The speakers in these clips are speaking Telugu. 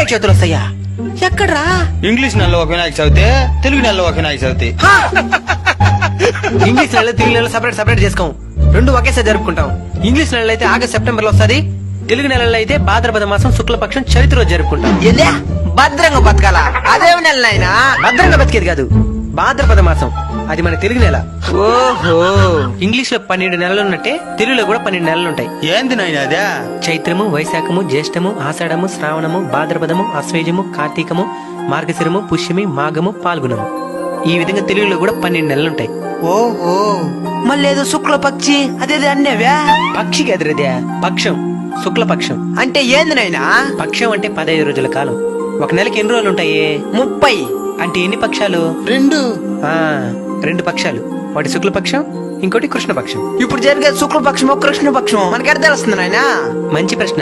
వినాయక చవితులు వస్తాయా? ఎక్కడ్రా? ఇంగ్లీష్ నెలలో ఒక వినాయక చవితి, తెలుగు నెలలో ఒక వినాయక చవితి. ఇంగ్లీష్ నెలలో తెలుగు నెలలో సపరేట్ చేసుకోం, రెండు ఒకేసారి జరుపుకుంటాం. ఇంగ్లీష్ నెలలో అయితే ఆగస్ట్ సెప్టెంబర్ లో వస్తుంది, తెలుగు నెలలో అయితే భాద్రపద మాసం శుక్లపక్షం చవితి రోజు జరుపుకుంటాం. భద్రంగా బతకాల అదేమి నెల నాయనా? భద్రంగా బతికేది కాదు, భాద్రపద మాసం అది మన తెలుగు నెల. ఓహో, ఇంగ్లీష్ లో 12 నెలలు ఉన్నట్టే తెలుగులో కూడా 12 నెలలు ఉంటాయి. ఏంది నాయన అదే? చైత్రము, వైశాఖము, జ్యేష్ఠము, ఆషాఢము, శ్రావణము, భాద్రపదము, అశ్వేజము, కార్తీకము, మార్గశిరము, పుష్యమి, మాఘము, పాల్గొనము. ఈ విధంగా తెలుగులో కూడా 12 నెలలు ఉంటాయి. ఓహో, మళ్ళీ ఏదో శుక్లపక్షి అదేది అన్నేవ్యా? పక్షికి ఎదురదే పక్షం, శుక్లపక్షం. అంటే ఏంది నాయనా? పక్షం అంటే 15 రోజుల కాలం. ఒక నెలకి ఎన్ని రోజులు ఉంటాయి? 30. అంటే ఎన్ని పక్షాలు? 2. 2 పక్షాలు. ఒకటి శుక్లపక్షం, ఇంకోటి కృష్ణపక్షం. ఇప్పుడు జరిగే శుక్లపక్షమో కృష్ణపక్షమో మనకి ఎక్కడ తెలుస్తుంది నాయనా? మంచి ప్రశ్న.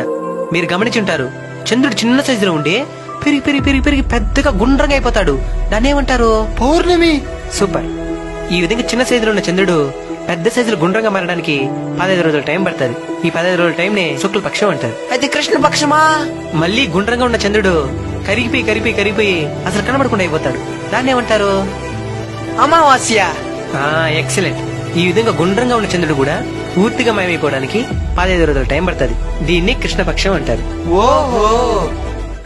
మీరు గమనించుంటారు, చంద్రుడు చిన్న సైజులో ఉండి పెరిగి పెరిగి పెరిగి పెరిగి పెద్దగా గుండ్రంగా అయిపోతాడు. దాన్ని ఏమంటారు? పౌర్ణమి. సూపర్. ఈ విధంగా చిన్న సైజులో ఉన్న చంద్రుడు పెద్ద సైజులో గుండ్రంగా మారడానికి 15 రోజుల టైం పడుతుంది. ఈ 15 రోజుల టైం నే శుక్లపక్షం అంటారు. అయితే కృష్ణపక్షమా? మళ్ళీ గుండ్రంగా ఉన్న చంద్రుడు కరిగిపోయి అసలు కనబడకుండా అయిపోతాడు. దాన్ని ఏమంటారు? అమావాస్య. ఎక్సలెంట్. ఈ విధంగా గుండ్రంగా ఉన్న చంద్రుడు కూడా పూర్తిగా మాయమైపోవడానికి 15 రోజుల టైం పడుతుంది. దీన్ని కృష్ణపక్షం అంటారు. ఓహో,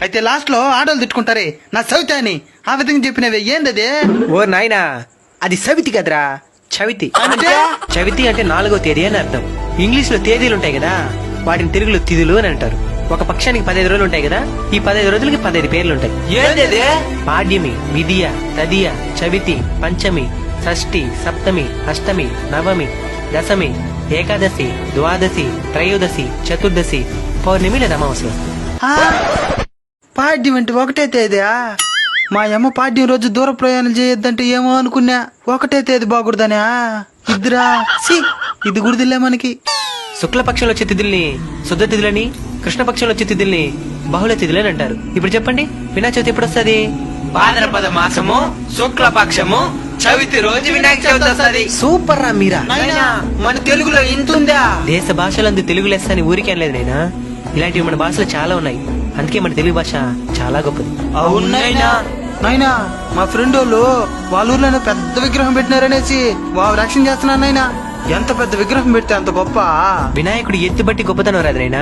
అయితే లాస్ట్ లో ఆడోళ్ళు తిట్టుకుంటారే నా సవిత అని, ఆ విధంగా చెప్పినవే ఏందదే? ఓ నాయనా, అది సవితి కదరా, చవితి. అంటే? చవితి అంటే 4వ తేదీ అని అర్థం. ఇంగ్లీష్ లో తేదీలు ఉంటాయి కదా, వాటిని తెలుగులో తిథులు అని అంటారు. ఒక పక్షానికి 15 రోజులు ఉంటాయి కదా, ఈ 15 రోజులకి 15 పేర్లు ఉంటాయి. ఏంది? పాడ్యమి, విధియ, తదియ, చవితి, పంచమి, షష్ఠి, సప్తమి, అష్టమి, నవమి, దశమి, ఏకాదశి, ద్వాదశి, త్రయోదశి, చతుర్దశి, పౌర్ణమి లేదా అమావాస్య. పాడ్యం అంటే ఒకటే తేదీయా? మా అమ్మ పాడ్యం రోజు దూర ప్రయాణం చేయొద్దంటే ఏమో అనుకున్నా, ఒకటే తేదీ బాగుడదనా? ఇద్దరా ఇది గుడిదిలే మనకి. శుక్లపక్షంలో వచ్చే తిథుల్ని శుద్ధ తిథులని, కృష్ణపక్షంలో వచ్చే తిథుల్ని బహుళ తిథులని అంటారు. ఇప్పుడు చెప్పండి, వినాయక చవితి ఎప్పుడు వస్తుంది? భాద్రపద మాసము శుక్లపక్షము చవితి రోజు వినాయక చవితి వస్తుంది. సూపర్ రా మీరా. నాయనా, మన తెలుగులో ఇంతుందా? దేశ భాషలందు తెలుగు లెస్స అని ఊరికే అనలేదు నైనా, ఇలాంటివి మన భాషలో చాలా ఉన్నాయి. అందుకే మన తెలుగు భాష చాలా గొప్పది. అవునైనా. నాయనా, మా ఫ్రెండ్ వాళ్ళ ఊర్లో పెద్ద విగ్రహం పెట్టినారనేసి వారు రక్షణ చేస్తున్నారు నాయనా. ఎంత పెద్ద విగ్రహం పెడితే అంత గొప్ప. వినాయకుడు ఎత్తి బట్టి గొప్పతనం రాదు నైనా,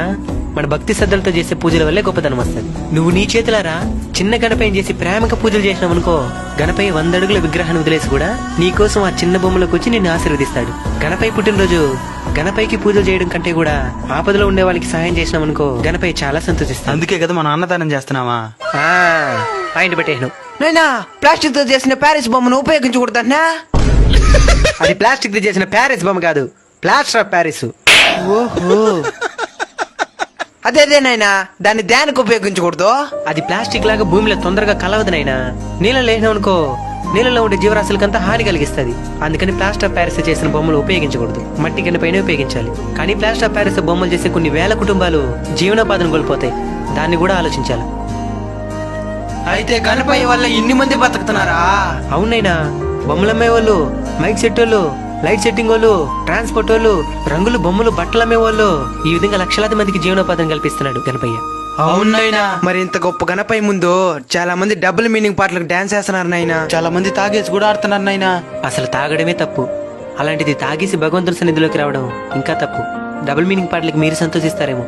మన భక్తి శ్రద్ధలతో చేసే పూజల వల్లే గొప్పతనం వస్తుంది. నువ్వు నీ చేతులారా చిన్న గణపయ్యని చేసి ప్రేమగా పూజలు చేసినావనుకో, గణపయ్య 100 అడుగుల విగ్రహాన్ని వదిలేసి కూడా నీకోసం ఆ చిన్న బొమ్మలోకి వచ్చి నిన్ను ఆశీర్వదిస్తాడు. గణపయ్య పుట్టినరోజు గణపయ్యకి పూజలు చేయడం కంటే కూడా ఆపదలో ఉండే వాళ్ళకి సహాయం చేసినావనుకో, గణపయ్య చాలా సంతోషిస్తాడు. అందుకే కదా మనం అన్నదానం చేస్తున్నావా? పాయింట్ పెట్టేను. నైనా, ప్లాస్టిక్ తో చేసిన ప్యారిస్ బొమ్మను ఉపయోగించకూడదన్నా? అది ప్లాస్టిక్ తో చేసిన ప్యారిస్ బొమ్మ కాదు, ప్లాస్టర్ ఆఫ్ ప్యారిస్. ఓహో, అదేదేనైనా, దాన్ని దేనికి ఉపయోగించకూడదు? అది ప్లాస్టిక్ లాగా భూమిలో తొందరగా కలవదు నైనా. నీళ్ళలో వేసినావనుకో, నీళ్ళలో ఉండే జీవరాశులకంతా హాని కలిగిస్తుంది. అందుకని ప్లాస్టర్ ఆఫ్ ప్యారిస్ చేసిన బొమ్మలు ఉపయోగించకూడదు, మట్టి గిన్నెపైన ఉపయోగించాలి. కానీ ప్లాస్టర్ ఆఫ్ ప్యారిస్ బొమ్మలు చేసే కొన్ని వేల కుటుంబాలు జీవనోపాధిని కోల్పోతాయి. దాన్ని కూడా ఆలోచించాలి. అయితే గణపయ్య వల్ల ఇన్ని మంది బతుకుతున్నారా? అవునైనా, బొమ్మలు అమ్మే వాళ్ళు, మైక్ సెట్ వాళ్ళు, లైట్ సెట్టింగ్ వాళ్ళు, ట్రాన్స్పోర్ట్ వాళ్ళు, రంగులు బొమ్మలు బట్టలు అమ్మే వాళ్ళు, ఈ విధంగా లక్షలాది మందికి జీవనోపాధిని కల్పిస్తున్నాడు గణపయ్య. అవునైనా. మరి ఇంత గొప్ప గణపయ్య ముందు చాలా మంది డబుల్ మీనింగ్ పాటలకు డాన్స్ చేస్తున్నారు నాయనా. చాలా మంది తాగేసి కూడా ఆడుతున్నారు నాయనా. అసలు తాగడమే తప్పు, అలాంటిది తాగేసి భగవంతుని సన్నిధిలోకి రావడం ఇంకా తప్పు. డబుల్ మీనింగ్ పాటలకి మీరు సంతోషిస్తారేమో,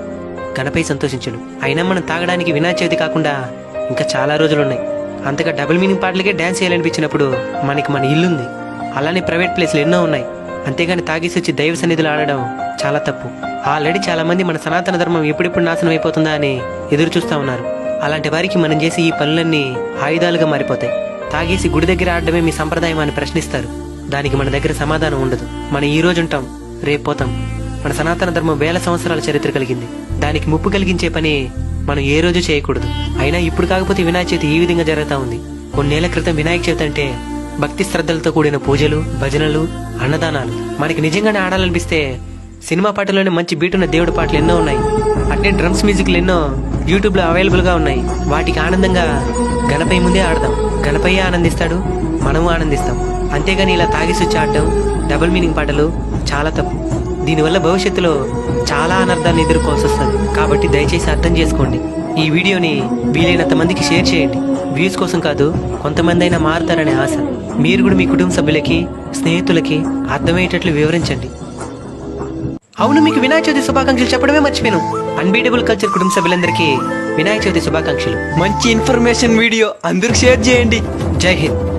గణపయ్య సంతోషించడు. అయినా మనం తాగడానికి వినాయక చవితి కాకుండా ఇంకా చాలా రోజులున్నాయి. అంతగా డబుల్ మీనింగ్ పాటలకే డాన్స్ చేయాలనిపించినప్పుడు మనకి మన ఇల్లుంది, అలానే ప్రైవేట్ ప్లేస్లు ఎన్నో ఉన్నాయి. అంతేగాని తాగేసి వచ్చి దైవ సన్నిధిలో ఆడడం చాలా తప్పు. ఆల్రెడీ చాలా మంది మన సనాతన ధర్మం ఎప్పుడెప్పుడు నాశనం అయిపోతుందా అని ఎదురు చూస్తా ఉన్నారు. అలాంటి వారికి మనం చేసి ఈ పనులన్నీ ఆయుధాలుగా మారిపోతాయి. తాగేసి గుడి దగ్గర ఆడడమే మీ సంప్రదాయం అని ప్రశ్నిస్తారు. దానికి మన దగ్గర సమాధానం ఉండదు. మనం ఈ రోజు ఉంటాం, రేపు పోతాం. మన సనాతన ధర్మం 1000 సంవత్సరాల చరిత్ర కలిగింది. దానికి ముప్పు కలిగించే పని మనం ఏ రోజు చేయకూడదు. అయినా ఇప్పుడు కాకపోతే వినాయక చవితి ఈ విధంగా జరుగుతా ఉంది. కొన్నేళ్ల క్రితం వినాయక చవితి అంటే భక్తి శ్రద్ధలతో కూడిన పూజలు, భజనలు, అన్నదానాలు. మనకి నిజంగానే ఆడాలనిపిస్తే సినిమా పాటలోనే మంచి బీటున్న దేవుడి పాటలు ఎన్నో ఉన్నాయి. అట్నే డ్రమ్స్ మ్యూజిక్లు ఎన్నో యూట్యూబ్ లో అవైలబుల్ గా ఉన్నాయి. వాటికి ఆనందంగా గణపయ్య ముందే ఆడదాం. గణపయ్య ఆనందిస్తాడు, మనము ఆనందిస్తాం. అంతేగాని ఇలా తాగేసి వచ్చి ఆడటం, డబుల్ మీనింగ్ పాటలు చాలా తప్పు. దీనివల్ల భవిష్యత్తులో చాలా అనర్థాన్ని ఎదుర్కోవాల్సి వస్తుంది. కాబట్టి దయచేసి అర్థం చేసుకోండి. ఈ వీడియోని వీలైనంత మందికి షేర్ చేయండి. వ్యూస్ కోసం కాదు, కొంతమంది అయినా మారుతారనే ఆశ. మీరు కూడా మీ కుటుంబ సభ్యులకి, స్నేహితులకి అర్థమయ్యేటట్లు వివరించండి. అవును, మీకు వినాయక చవితి శుభాకాంక్షలు చెప్పడమే మర్చిపోయాను. అన్బీటబుల్ కల్చర్ కుటుంబ సభ్యులందరికీ వినాయక చవితి శుభాకాంక్షలు. మంచి ఇన్ఫర్మేషన్ వీడియో అందరికి షేర్ చేయండి. జై హింద్.